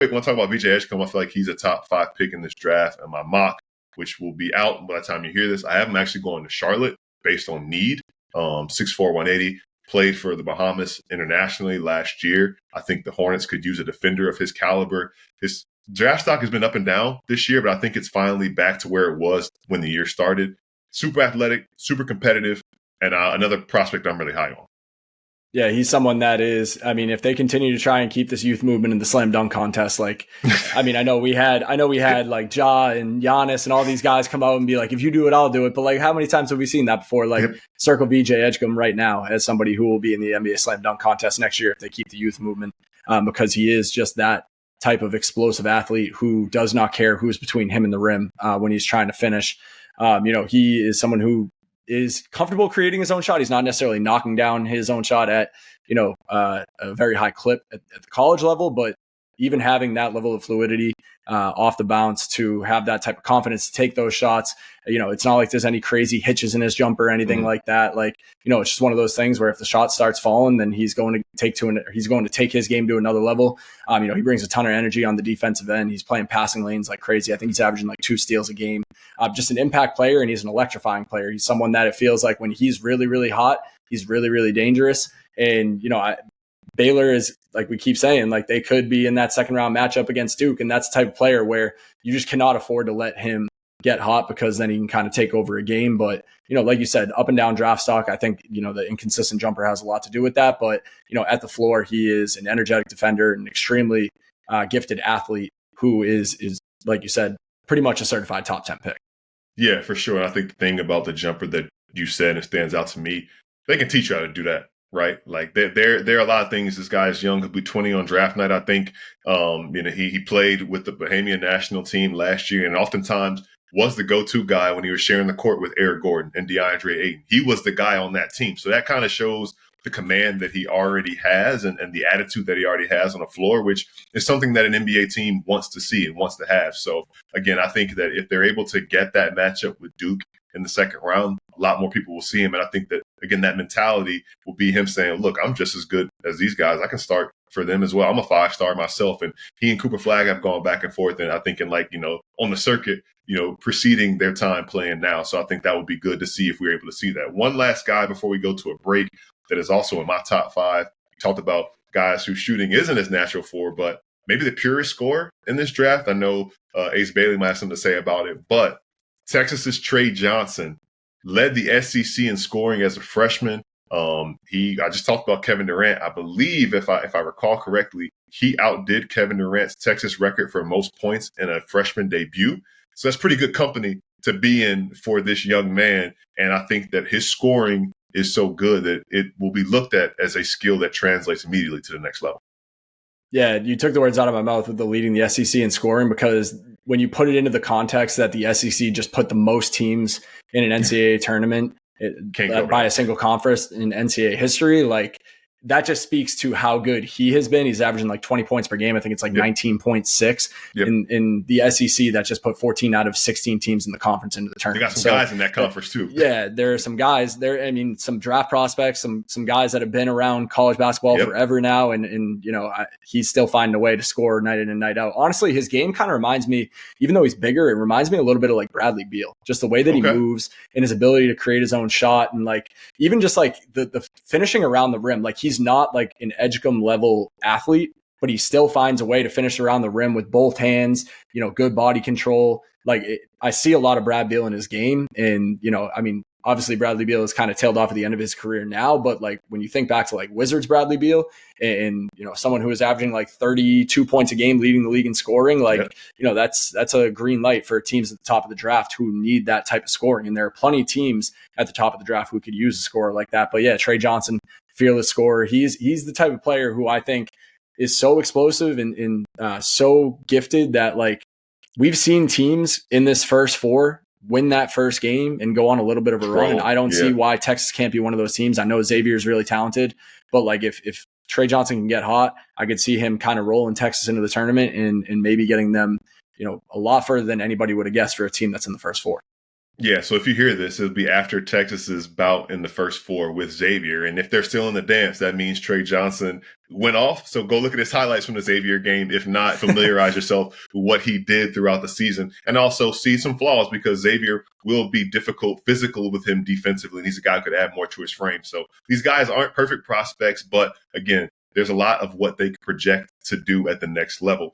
quick, want to talk about VJ Edgecombe. I feel like he's a top 5 pick in this draft. And my mock, which will be out by the time you hear this, I have him actually going to Charlotte based on need. 6'4", 180, played for the Bahamas internationally last year. I think the Hornets could use a defender of his caliber. His draft stock has been up and down this year, but I think it's finally back to where it was when the year started. Super athletic, super competitive, and another prospect I'm really high on. Yeah, he's someone that is, I mean, if they continue to try and keep this youth movement in the slam dunk contest, like, I mean, I know we had like Ja and Giannis and all these guys come out and be like, if you do it, I'll do it. But like, how many times have we seen that before? Like, circle VJ Edgecombe right now as somebody who will be in the NBA slam dunk contest next year if they keep the youth movement, because he is just that type of explosive athlete who does not care who's between him and the rim when he's trying to finish. He is someone who is comfortable creating his own shot. He's not necessarily knocking down his own shot at, a very high clip at the college level, but even having that level of fluidity off the bounce to have that type of confidence to take those shots, it's not like there's any crazy hitches in his jumper or anything like that. Like, it's just one of those things where if the shot starts falling, then he's going to take his game to another level. He brings a ton of energy on the defensive end. He's playing passing lanes like crazy. I think he's averaging like 2 steals a game. Just an impact player, and he's an electrifying player. He's someone that it feels like when he's really, really hot, he's really, really dangerous. And, Baylor is, like we keep saying, like they could be in that second round matchup against Duke. And that's the type of player where you just cannot afford to let him get hot, because then he can kind of take over a game. But, like you said, up and down draft stock, I think, the inconsistent jumper has a lot to do with that. But, at the floor, he is an energetic defender, an extremely gifted athlete who is, like you said, pretty much a certified top 10 pick. Yeah, for sure. I think the thing about the jumper that you said, and stands out to me, they can teach you how to do that. Right. Like there are a lot of things. This guy is young. He'll be 20 on draft night. I think, he played with the Bahamian national team last year, and oftentimes was the go-to guy when he was sharing the court with Eric Gordon and DeAndre Ayton. He was the guy on that team. So that kind of shows the command that he already has and the attitude that he already has on the floor, which is something that an NBA team wants to see and wants to have. So again, I think that if they're able to get that matchup with Duke in the second round, a lot more people will see him. And I think that, again, that mentality will be him saying, look, I'm just as good as these guys. I can start for them as well. I'm a 5-star myself. And he and Cooper Flagg have gone back and forth. And I think on the circuit, preceding their time playing now. So I think that would be good to see if we're able to see that. One last guy before we go to a break that is also in my top 5. We talked about guys whose shooting isn't as natural for, but maybe the purest scorer in this draft. I know Ace Bailey might have something to say about it, but Texas's Trey Johnson led the SEC in scoring as a freshman. I just talked about Kevin Durant. I believe, if I recall correctly, he outdid Kevin Durant's Texas record for most points in a freshman debut. So that's pretty good company to be in for this young man. And I think that his scoring is so good that it will be looked at as a skill that translates immediately to the next level. Yeah, you took the words out of my mouth with the leading the SEC in scoring, because when you put it into the context that the SEC just put the most teams in an NCAA tournament by a single conference in NCAA history, like that just speaks to how good he has been. He's averaging like 20 points per game. I think it's like 19.6 in the SEC. That just put 14 out of 16 teams in the conference into the tournament. You got some guys in that conference too. Yeah, there are some guys there. I mean, some draft prospects, some guys that have been around college basketball forever now. And he's still finding a way to score night in and night out. Honestly, his game kind of reminds me, even though he's bigger, it reminds me a little bit of like Bradley Beal, just the way that he moves and his ability to create his own shot. And like, even just like the finishing around the rim, like he's not like an Edgecombe level athlete, but he still finds a way to finish around the rim with both hands, good body control. Like I see a lot of Brad Beal in his game. And, obviously Bradley Beal is kind of tailed off at the end of his career now, but like when you think back to like Wizards Bradley Beal and someone who was averaging like 32 points a game, leading the league in scoring, like, that's a green light for teams at the top of the draft who need that type of scoring. And there are plenty of teams at the top of the draft who could use a scorer like that. But yeah, Trey Johnson, fearless scorer. He's the type of player who I think is so explosive and so gifted that like we've seen teams in this first 4 win that first game and go on a little bit of a run. And I don't see why Texas can't be one of those teams. I know Xavier is really talented, but like if Trey Johnson can get hot, I could see him kind of rolling Texas into the tournament and maybe getting them, a lot further than anybody would have guessed for a team that's in the first 4. Yeah, so if you hear this, it'll be after Texas's bout in the first four with Xavier. And if they're still in the dance, that means Trey Johnson went off. So go look at his highlights from the Xavier game. If not, familiarize yourself with what he did throughout the season and also see some flaws because Xavier will be difficult physical with him defensively. And he's a guy who could add more to his frame. So these guys aren't perfect prospects, but again, there's a lot of what they project to do at the next level.